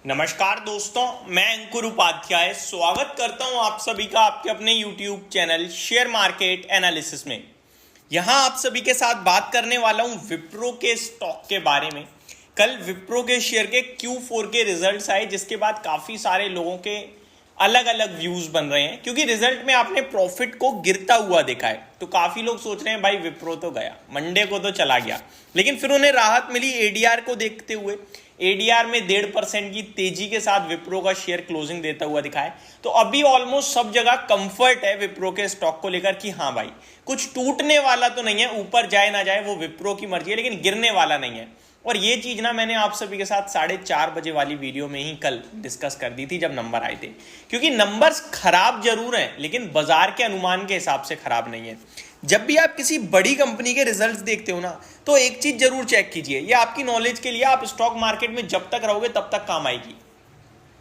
नमस्कार दोस्तों, मैं अंकुर उपाध्याय स्वागत करता हूं आप सभी का आपके अपने YouTube channel share market analysis में। यहां आप सभी के साथ बात करने वाला हूं विप्रो के स्टॉक के बारे में। कल विप्रो के शेयर के Q4 के रिजल्ट्स आए, जिसके बाद काफ़ी सारे लोगों के अलग अलग व्यूज बन रहे हैं, क्योंकि रिजल्ट में आपने प्रॉफिट को गिरता हुआ देखा है। तो काफ़ी लोग सोच रहे हैं भाई विप्रो तो गया, मंडे को तो चला गया, लेकिन फिर उन्हें राहत मिली एडीआर को देखते हुए। एडीआर में 1.5% की तेजी के साथ विप्रो का शेयर क्लोजिंग देता हुआ दिखा है। तो अभी ऑलमोस्ट सब जगह कंफर्ट है विप्रो के स्टॉक को लेकर कि हाँ भाई कुछ टूटने वाला तो नहीं है, ऊपर जाए ना जाए वो विप्रो की मर्जी है, लेकिन गिरने वाला नहीं है। और ये चीज ना मैंने आप सभी के साथ 4:30 बजे वाली वीडियो में ही कल डिस्कस कर दी थी जब नंबर आए थे, क्योंकि नंबर्स खराब जरूर हैं लेकिन बाजार के अनुमान के हिसाब से खराब नहीं है। जब भी आप किसी बड़ी कंपनी के रिजल्ट्स देखते हो ना, तो एक चीज जरूर चेक कीजिए, ये आपकी नॉलेज के लिए, आप स्टॉक मार्केट में जब तक रहोगे तब तक काम आएगी,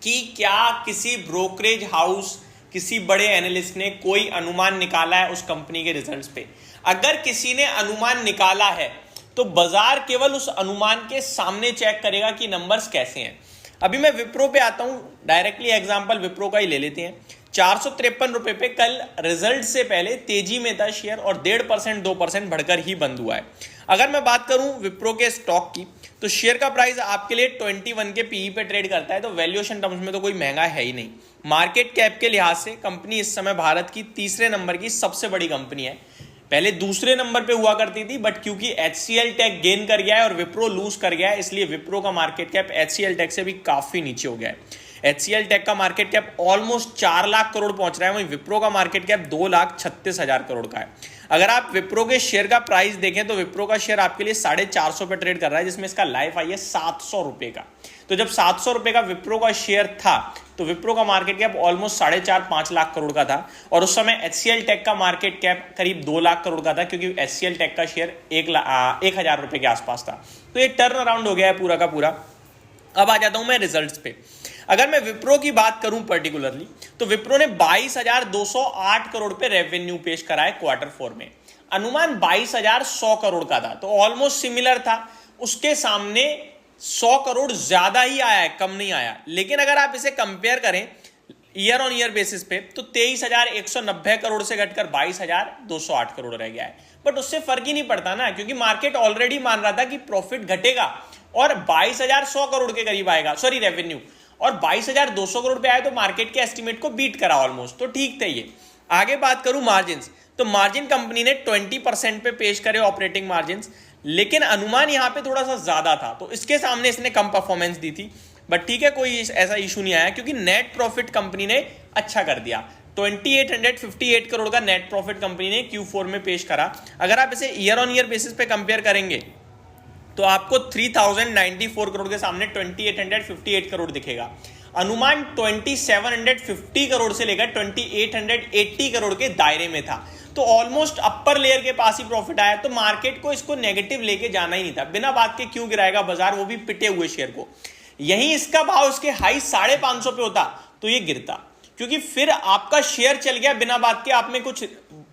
कि क्या किसी ब्रोकरेज हाउस, किसी बड़े एनालिस्ट ने कोई अनुमान निकाला है उस कंपनी के रिजल्ट्स पे। अगर किसी ने अनुमान निकाला है तो बाजार केवल उस अनुमान के सामने चेक करेगा कि नंबर्स कैसे हैं। अभी मैं विप्रो पे आता हूं, डायरेक्टली एग्जांपल विप्रो का ही ले लेते हैं। 453 रुपए पे कल रिजल्ट से पहले तेजी में था शेयर और 1.5% 2% बढ़कर ही बंद हुआ है। अगर मैं बात करूं विप्रो के स्टॉक की, तो शेयर का प्राइस आपके लिए 21 के पीई पे ट्रेड करता है, तो वैल्यूएशन टर्म्स में तो कोई महंगा है ही नहीं। मार्केट कैप के लिहाज से कंपनी इस समय भारत की तीसरे नंबर की सबसे बड़ी कंपनी है। पहले दूसरे नंबर पे हुआ करती थी, बट क्योंकि HCL टेक गेन कर गया है और विप्रो लूज कर गया है, इसलिए विप्रो का मार्केट कैप HCL टेक से भी काफी नीचे हो गया है। HCL टेक का market cap almost 4 lakh crore पहुंच रहा है, वहीं विप्रो का मार्केट कैप 2,36,000 करोड़ का है। अगर आप विप्रो के शेयर का प्राइस देखें तो विप्रो का शेयर आपके लिए 450 पे ट्रेड कर रहा है, जिसमें इसका लाइफ आई है 700 रुपए का। तो जब 700 रुपए का विप्रो का शेयर था तो विप्रो का market cap almost 4.5-5 lakh crore का था, और उस समय HCL टेक का मार्केट कैप करीब 2 लाख करोड़ का था, क्योंकि HCL टेक का शेयर 1,000 रुपए के आसपास था। तो ये टर्न अराउंड हो गया है पूरा का पूरा। अब आ जाता हूं मैं रिजल्ट्स पे। अगर मैं विप्रो की बात करूं पर्टिकुलरली, तो विप्रो ने 22,208 करोड़ पे रेवेन्यू पेश करा है Q4 में। अनुमान 22,100 करोड़ का था, तो ऑलमोस्ट सिमिलर था। उसके सामने 100 करोड़ ज्यादा ही आया है, कम नहीं आया। लेकिन अगर आप इसे कंपेयर करें ईयर ऑन ईयर बेसिस पे, तो 23,190 करोड़ से घटकर 22,208 करोड़ रह गया है। बट उससे फर्क ही नहीं पड़ता ना, क्योंकि मार्केट ऑलरेडी मान रहा था कि प्रॉफिट घटेगा और 22,100 करोड़ के करीब आएगा, सॉरी रेवेन्यू, और 22,200 करोड़ पे आया, तो मार्केट के एस्टिमेट को बीट करा ऑलमोस्ट, तो ठीक थे ये। आगे बात करूं मार्जिन, तो मार्जिन कंपनी ने 20% पे पेश करे ऑपरेटिंग मार्जिन, लेकिन अनुमान यहां पे थोड़ा सा ज्यादा था, तो इसके सामने इसने कम परफॉर्मेंस दी थी। बट ठीक है, कोई ऐसा इशू नहीं आया, क्योंकि नेट प्रॉफिट कंपनी ने अच्छा कर दिया। 2,858 करोड़ का नेट प्रॉफिट कंपनी ने Q4 में पेश करा। अगर आप इसे ईयर ऑन ईयर बेसिस पे कंपेयर करेंगे तो आपको 3,094 करोड़ के सामने 2,858 करोड़ दिखेगा। अनुमान 2,750 करोड़ से लेकर 2,880 करोड़ के दायरे में था, तो ऑलमोस्ट अपर लेयर के पास ही प्रॉफिट आया। तो मार्केट को इसको नेगेटिव लेके जाना ही नहीं था। बिना बात के क्यों गिराएगा बाजार, वो भी पिटे हुए शेयर को। यही इसका भाव इसके हाई 550 पे होता तो ये गिरता, क्योंकि फिर आपका शेयर चल गया बिना बात के, आप में कुछ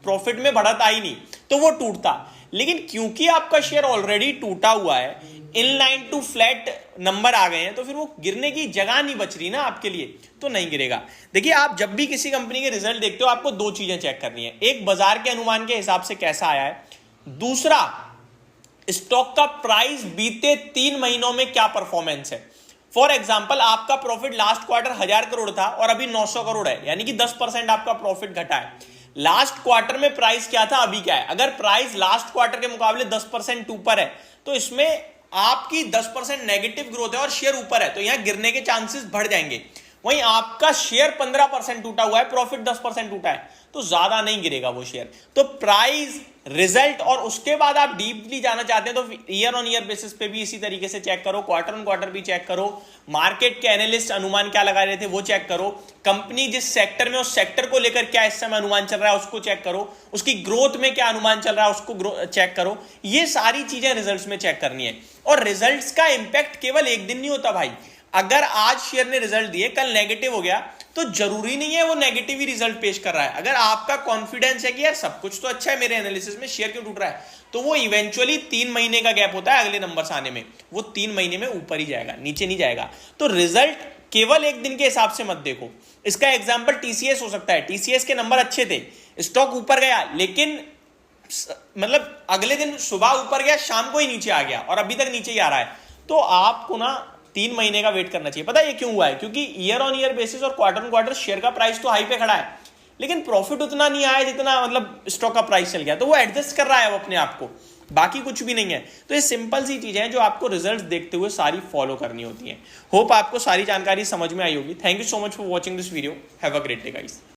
प्रॉफिट में बढ़त आई नहीं, तो वो टूटता। लेकिन क्योंकि आपका शेयर ऑलरेडी टूटा हुआ है, इन लाइन टू फ्लैट नंबर आ गए हैं, तो फिर वो गिरने की जगह नहीं बच रही ना आपके लिए, तो नहीं गिरेगा। देखिए, आप जब भी किसी कंपनी के रिजल्ट देखते हो, आपको दो चीजें चेक करनी है। एक, बाजार के अनुमान के हिसाब से कैसा आया है। दूसरा, स्टॉक का प्राइस बीते 3 महीनों में क्या परफॉर्मेंस है। फॉर एग्जाम्पल, आपका प्रॉफिट लास्ट क्वार्टर 1,000 करोड़ था और अभी 900 करोड़ है, यानी कि 10% आपका प्रॉफिट घटा है। लास्ट क्वार्टर में प्राइस क्या था, अभी क्या है। अगर प्राइस लास्ट क्वार्टर के मुकाबले 10% ऊपर है, तो इसमें आपकी 10% नेगेटिव ग्रोथ है और शेयर ऊपर है, तो यहां गिरने के चांसेस बढ़ जाएंगे। वहीं आपका शेयर 15% टूटा हुआ है, प्रॉफिट 10% टूटा है, तो ज्यादा नहीं गिरेगा वो शेयर। तो प्राइस, रिजल्ट, और उसके बाद आप डीपली जाना चाहते हैं तो ईयर ऑन ईयर बेसिस पे भी इसी तरीके से चेक करो, क्वार्टर ऑन क्वार्टर भी चेक करो, मार्केट के एनालिस्ट अनुमान क्या लगा रहे थे वो चेक करो, कंपनी जिस सेक्टर में, उस सेक्टर को लेकर क्या इस समय अनुमान चल रहा है उसको चेक करो, उसकी ग्रोथ में क्या अनुमान चल रहा है उसको चेक करो। ये सारी चीजें रिजल्ट्स में चेक करनी है। और रिजल्ट्स का इंपैक्ट केवल एक दिन नहीं होता भाई। अगर आज शेयर ने रिजल्ट दिए, कल नेगेटिव हो गया, तो जरूरी नहीं है वो नेगेटिव ही रिजल्ट पेश कर रहा है। अगर आपका कॉन्फिडेंस है कि यार सब कुछ तो अच्छा है मेरे एनालिसिस में, शेयर क्यों टूट रहा है, तो वो इवेंचुअली 3 महीने का गैप होता है अगले नंबर्स आने में, वो 3 महीने में ऊपर ही जाएगा, नीचे नहीं जाएगा। तो रिजल्ट केवल एक दिन के हिसाब से मत देखो। इसका एग्जाम्पल टीसीएस हो सकता है। टीसीएस के नंबर अच्छे थे, स्टॉक ऊपर गया, लेकिन मतलब अगले दिन सुबह ऊपर गया, शाम को ही नीचे आ गया और अभी तक नीचे ही आ रहा है। तो आपको ना 3 महीने का वेट करना चाहिए। पता है ये क्यों हुआ है? क्योंकि ईयर ऑन ईयर बेसिस और क्वार्टर ऑन क्वार्टर शेयर का प्राइस तो हाई पे खड़ा है, लेकिन प्रॉफिट उतना नहीं आया जितना मतलब स्टॉक का प्राइस चल गया। तो वो एडजस्ट कर रहा है वो अपने आप को, बाकी कुछ भी नहीं है। तो ये सिंपल सी चीजें हैं जो आपको रिजल्ट्स देखते हुए सारी फॉलो करनी होती हैं। होप आपको सारी जानकारी समझ में आई होगी। Thank you so much for watching this video. Have a great day guys.